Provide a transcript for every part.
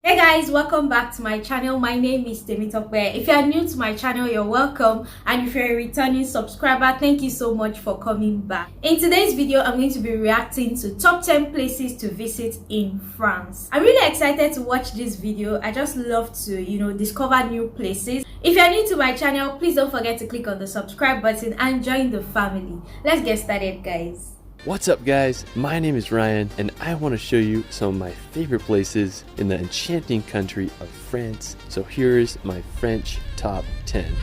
Hey guys, welcome back to my channel. My name is Temitope. If you are new to my channel, you're welcome, and if you're a returning subscriber, thank you so much for coming back. In today's video, I'm going to be reacting to top 10 places to visit in France. I'm really excited to watch this video. I just love to, discover new places. If you're new to my channel, please don't forget to click on the subscribe button and join the family. Let's get started, guys. What's up guys, my name is Ryan and I want to show you some of my favorite places in the enchanting country of France. So here's my French top 10.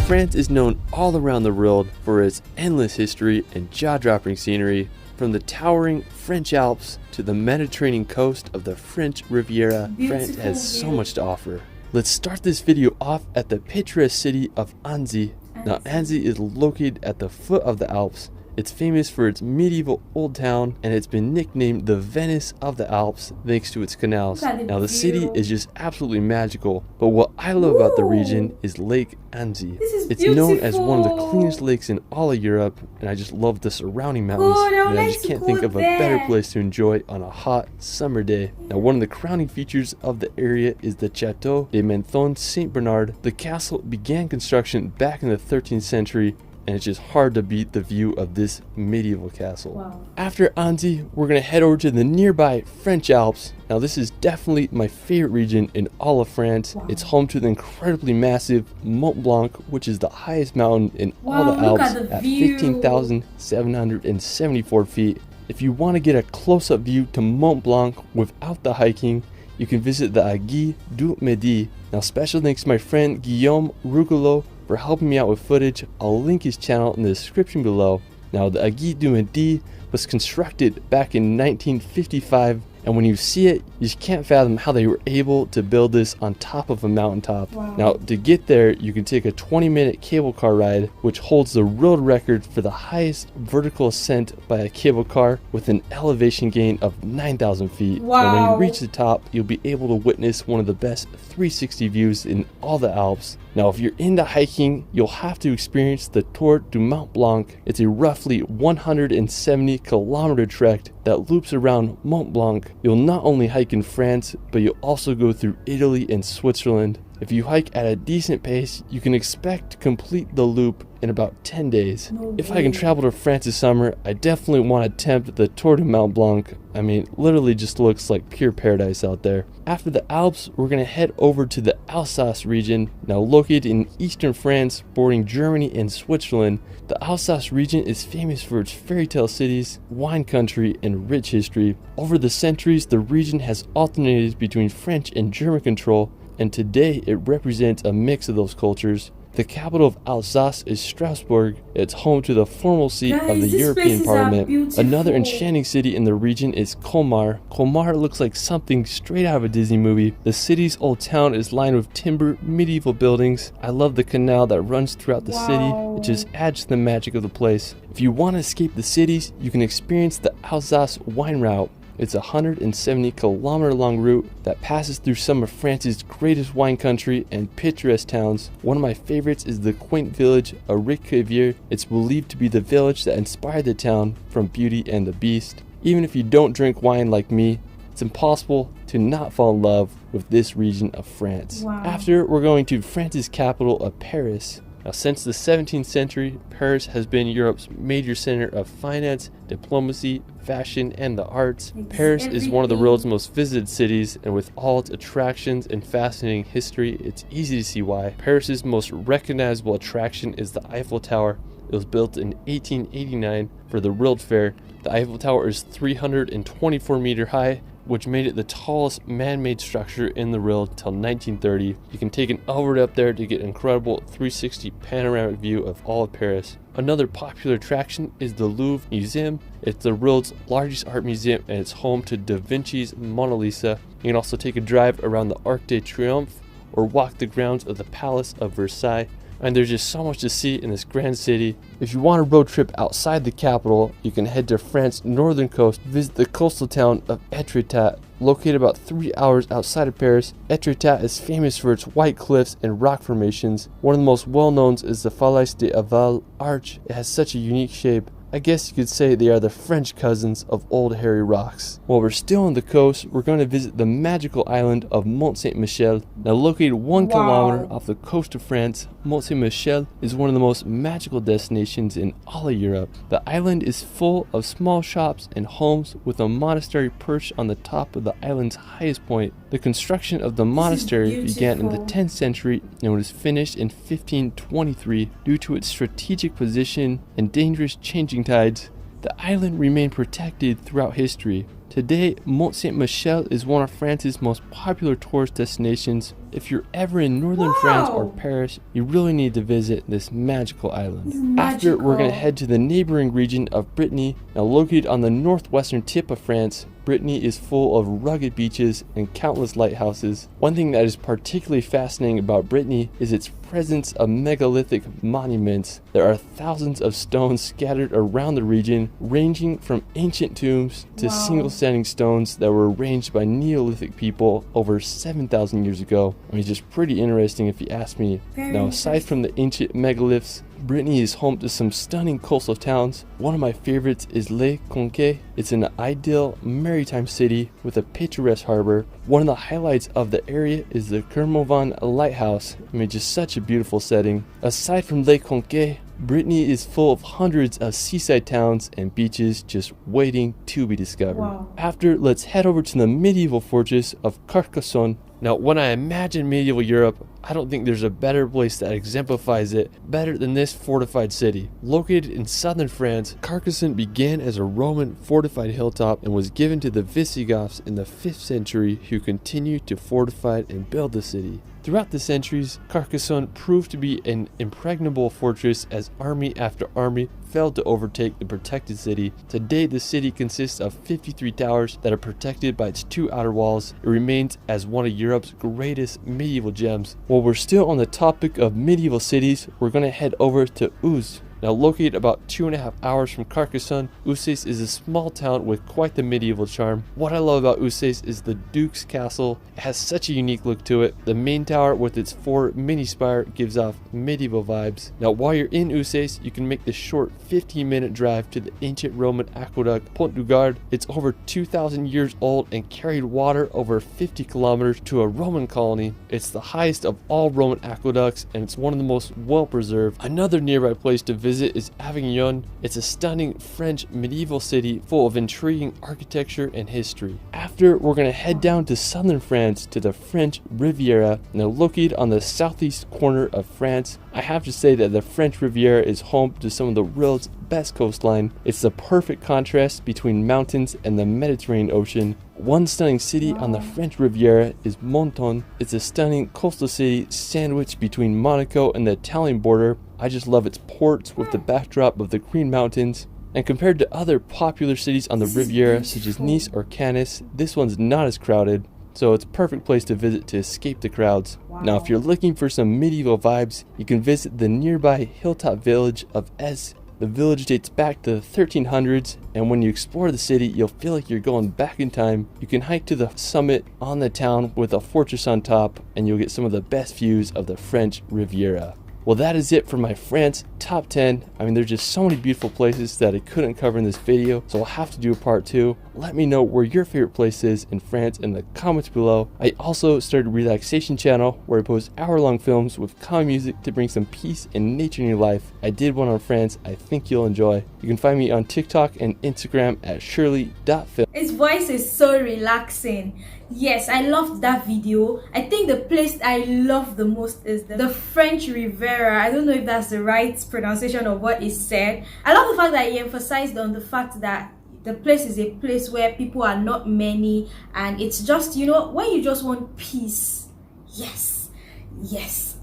France is known all around the world for its endless history and jaw-dropping scenery, from the towering French Alps to the Mediterranean coast of the French Riviera. France has so much to offer. Let's start this video off at the picturesque city of Anzi. Now, Anzi is located at the foot of the Alps. It's famous for its medieval old town, and it's been nicknamed the Venice of the Alps thanks to its canals. Now, the city is just absolutely magical, but what I love about the region is Lake Anzi. It's known as one of the cleanest lakes in all of Europe, and I just love the surrounding mountains. And I just can't think of a better place to enjoy on a hot summer day. Now, one of the crowning features of the area is the Chateau de Menthon Saint Bernard. The castle began construction back in the 13th century, and it's just hard to beat the view of this medieval castle. Wow. After Anzi, we're going to head over to the nearby French Alps. Now, this is definitely my favorite region in all of France. Wow. It's home to the incredibly massive Mont Blanc, which is the highest mountain in all the Alps at 15,774 feet. If you want to get a close-up view to Mont Blanc without the hiking, you can visit the Aiguille du Midi. Now, special thanks to my friend Guillaume Rougelot for helping me out with footage. I'll link his channel in the description below. Now, the Aiguille du Midi was constructed back in 1955, and when you see it, you just can't fathom how they were able to build this on top of a mountaintop. Wow. Now, to get there, you can take a 20-minute cable car ride, which holds the world record for the highest vertical ascent by a cable car with an elevation gain of 9,000 feet. Wow. And when you reach the top, you'll be able to witness one of the best 360 views in all the Alps. Now, if you're into hiking, you'll have to experience the Tour du Mont Blanc. It's a roughly 170-kilometer trek that loops around Mont Blanc. You'll not only hike in France, but you'll also go through Italy and Switzerland. If you hike at a decent pace, you can expect to complete the loop in about 10 days. If I can travel to France this summer, I definitely want to attempt the Tour du Mont Blanc. I mean, literally just looks like pure paradise out there. After the Alps, we're going to head over to the Alsace region. Now, located in eastern France, bordering Germany and Switzerland, the Alsace region is famous for its fairy tale cities, wine country, and rich history. Over the centuries, the region has alternated between French and German control, and today it represents a mix of those cultures. The capital of Alsace is Strasbourg. It's home to the formal seat of the European Parliament. Another enchanting city in the region is Colmar. Colmar looks like something straight out of a Disney movie. The city's old town is lined with timber medieval buildings. I love the canal that runs throughout the city. It just adds to the magic of the place. If you want to escape the cities, you can experience the Alsace wine route. It's a 170-kilometer long route that passes through some of France's greatest wine country and picturesque towns. One of my favorites is the quaint village of Riviera. It's believed to be the village that inspired the town from Beauty and the Beast. Even if you don't drink wine like me, it's impossible to not fall in love with this region of France. Wow. After, we're going to France's capital of Paris. Now, since the 17th century, Paris has been Europe's major center of finance, diplomacy, fashion, and the arts. Paris is one of the world's most visited cities, and with all its attractions and fascinating history, it's easy to see why. Paris's most recognizable attraction is the Eiffel Tower. It was built in 1889 for the World Fair. The Eiffel Tower is 324 meters high, which made it the tallest man-made structure in the world till 1930. You can take an elevator up there to get an incredible 360 panoramic view of all of Paris. Another popular attraction is the Louvre Museum. It's the world's largest art museum, and it's home to Da Vinci's Mona Lisa. You can also take a drive around the Arc de Triomphe or walk the grounds of the Palace of Versailles. And there's just so much to see in this grand city. If you want a road trip outside the capital, you can head to France's northern coast, visit the coastal town of Etretat. Located about 3 hours outside of Paris, Etretat is famous for its white cliffs and rock formations. One of the most well-known is the Falaise de Aval Arch. It has such a unique shape. I guess you could say they are the French cousins of Old Hairy Rocks. While we're still on the coast, we're going to visit the magical island of Mont Saint-Michel. Now located 1 kilometer off the coast of France, Mont Saint-Michel is one of the most magical destinations in all of Europe. The island is full of small shops and homes with a monastery perched on the top of the island's highest point. The construction of the monastery began in the 10th century and was finished in 1523. Due to its strategic position and dangerous changing tides, the island remained protected throughout history. Today, Mont Saint-Michel is one of France's most popular tourist destinations. If you're ever in northern France or Paris, you really need to visit this magical island. After, we're going to head to the neighboring region of Brittany. Now located on the northwestern tip of France, Brittany is full of rugged beaches and countless lighthouses. One thing that is particularly fascinating about Brittany is its presence of megalithic monuments. There are thousands of stones scattered around the region, ranging from ancient tombs to single standing stones that were arranged by Neolithic people over 7,000 years ago. I mean, just pretty interesting if you ask me. Now, aside from the ancient megaliths, Brittany is home to some stunning coastal towns. One of my favorites is Le Conquet. It's an ideal maritime city with a picturesque harbor. One of the highlights of the area is the Kermovan Lighthouse. I mean, just such a beautiful setting. Aside from Le Conquet, Brittany is full of hundreds of seaside towns and beaches just waiting to be discovered. After, let's head over to the medieval fortress of Carcassonne. Now, when I imagine medieval Europe, I don't think there's a better place that exemplifies it better than this fortified city. Located in southern France, Carcassonne began as a Roman fortified hilltop and was given to the Visigoths in the 5th century, who continued to fortify and build the city. Throughout the centuries, Carcassonne proved to be an impregnable fortress as army after army failed to overtake the protected city. Today, the city consists of 53 towers that are protected by its 2 outer walls. It remains as one of Europe's greatest medieval gems. While we're still on the topic of medieval cities, we're going to head over to Uzes. Now located about 2.5 hours from Carcassonne, Uzes is a small town with quite the medieval charm. What I love about Uzes is the Duke's Castle. It has such a unique look to it. The main tower with its 4 mini spire gives off medieval vibes. Now while you're in Uzes, you can make the short 15-minute drive to the ancient Roman aqueduct Pont du Gard. It's over 2,000 years old and carried water over 50 kilometers to a Roman colony. It's the highest of all Roman aqueducts and it's one of the most well preserved. Another nearby place to visit is Avignon. It's a stunning French medieval city full of intriguing architecture and history. After, we're going to head down to southern France to the French Riviera. Now located on the southeast corner of France, I have to say that the French Riviera is home to some of the world's best coastline. It's the perfect contrast between mountains and the Mediterranean Ocean. One stunning city on the French Riviera is Monton. It's a stunning coastal city sandwiched between Monaco and the Italian border. I just love its ports with the backdrop of the Green Mountains. And compared to other popular cities on the Riviera, such as Nice or Cannes, this one's not as crowded. So it's a perfect place to visit to escape the crowds. Now, if you're looking for some medieval vibes, you can visit the nearby hilltop village of Anzi. The village dates back to the 1300s, and when you explore the city, you'll feel like you're going back in time. You can hike to the summit on the town with a fortress on top, and you'll get some of the best views of the French Riviera. Well, that is it for my France top 10. I mean, there's just so many beautiful places that I couldn't cover in this video, so I'll have to do a part 2. Let me know where your favorite place is in France in the comments below. I also started a relaxation channel where I post hour-long films with calm music to bring some peace and nature in your life. I did one on France I think you'll enjoy. You can find me on TikTok and Instagram at shirley.film. His voice is so relaxing. Yes, I loved that video. I think the place I love the most is the French Riviera. I don't know if that's the right pronunciation of what is said. I love the fact that he emphasized on the fact that the place is a place where people are not many, and it's just, you know, when you just want peace. Yes.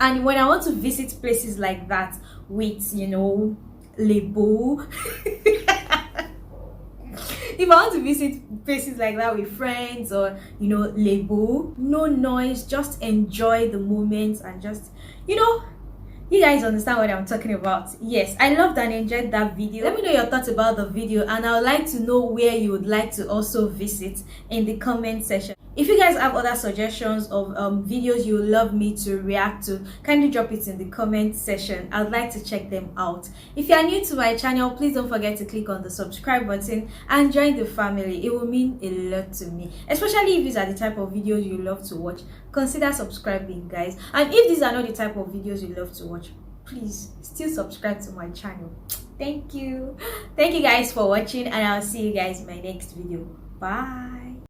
And when I want to visit places like that with, you know, les beaux if I want to visit places like that with friends or, you know, les beaux, no noise, just enjoy the moment and just, you know, you guys understand what I'm talking about. Yes, I loved and enjoyed that video. Let me know your thoughts about the video, and I would like to know where you would like to also visit in the comment section. If you guys have other suggestions of videos you would love me to react to, kindly drop it in the comment section. I would like to check them out. If you are new to my channel, please don't forget to click on the subscribe button and join the family. It will mean a lot to me, especially if these are the type of videos you love to watch. Consider subscribing, guys. And if these are not the type of videos you love to watch, please still subscribe to my channel. Thank you guys for watching, and I'll see you guys in my next video. Bye.